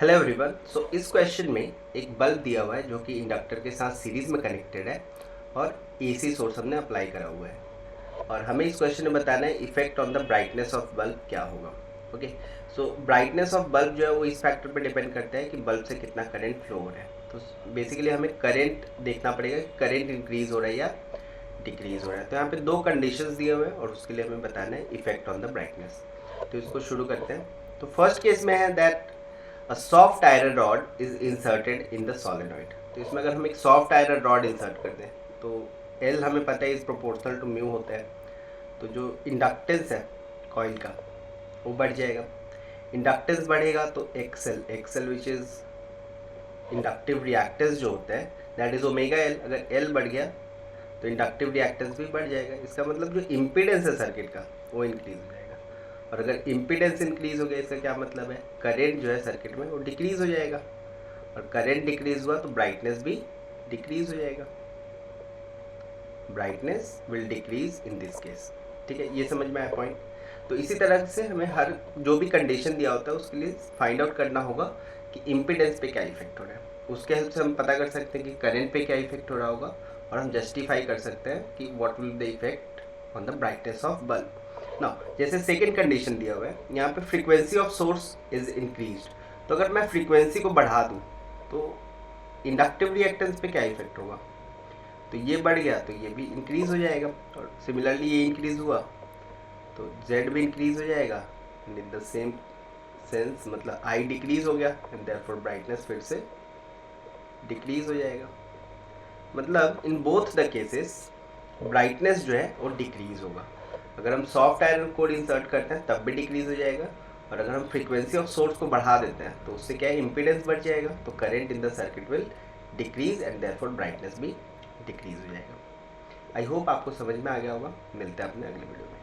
Hello everyone. सो इस question में एक बल्ब दिया हुआ है जो कि इंडक्टर के साथ सीरीज में कनेक्टेड है और एसी सोर्स हमने अप्लाई करा हुआ है और हमें इस क्वेश्चन में बताना है effect on the brightness of bulb क्या होगा। Okay, so brightness of bulb जो है वो इस फैक्टर पर डिपेंड करता है कि बल्ब से कितना करंट फ्लो हो रहा है। तो बेसिकली हमें करंट देखना पड़ेगा कि करंट इंक्रीज हो रहा है या डिक्रीज हो रहा है। तो यहाँ पे दो कंडीशंस दिए हुए हैं और उसके लिए हमें बताना है इफेक्ट ऑन द ब्राइटनेस। तो इसको शुरू करते हैं। तो फर्स्ट केस में है that a soft iron rod is inserted in the solenoid। तो इसमें अगर हम एक सॉफ्ट आयरन रॉड इंसर्ट कर दें तो L हमें पता है इज प्रोपोर्शनल टू म्यू होता है। तो जो इंडक्टेंस है कॉइल का वो बढ़ जाएगा। इंडक्टेंस बढ़ेगा तो XL which is inductive reactance जो होता है दैट इज ओमेगा एल। अगर एल बढ़ गया तो इंडक्टिव रिएक्टेंस भी बढ़ जाएगा। इसका मतलब जो इम्पीडेंस है सर्किट का वो इंक्रीज हो जाएगा। और अगर इम्पीडेंस इंक्रीज हो गया इसका क्या मतलब है, करंट जो है सर्किट में वो डिक्रीज हो जाएगा। और करंट डिक्रीज हुआ तो ब्राइटनेस भी डिक्रीज हो जाएगा। Brightness will decrease in this case. ठीक है, ये समझ में आया पॉइंट। तो इसी तरह से हमें हर जो भी कंडीशन दिया होता है उसके लिए फाइंड आउट करना होगा कि इम्पीडेंस पे क्या इफेक्ट हो रहा है। उसके हेल्प से हम पता कर सकते हैं कि करंट पे क्या इफेक्ट हो रहा होगा और हम जस्टिफाई कर सकते हैं कि what will the effect on the brightness of bulb. ना जैसे सेकेंड कंडीशन दिया हुआ है यहाँ पे frequency of source is increase. तो अगर मैं फ्रीक्वेंसी को बढ़ा दूँ तो इंडक्टिव रिएक्टेंस पे क्या इफेक्ट होगा, तो ये बढ़ गया तो ये भी इंक्रीज हो जाएगा। और सिमिलरली ये इंक्रीज हुआ तो Z भी इंक्रीज हो जाएगा and in the same sense मतलब I डिक्रीज हो गया एंड देयरफॉर ब्राइटनेस फिर से डिक्रीज हो जाएगा। मतलब in both the cases brightness जो है वो डिक्रीज होगा। अगर हम सॉफ्ट आयरन कोड इंसर्ट करते हैं तब भी डिक्रीज हो जाएगा और अगर हम फ्रीक्वेंसी ऑफ सोर्स को बढ़ा देते हैं तो उससे क्या है, इम्पीडेंस बढ़ जाएगा तो current in the circuit will decrease and therefore brightness भी डिक्रीज हो जाएगा। आई होप आपको समझ में आ गया होगा। मिलते हैं अपने अगले वीडियो में।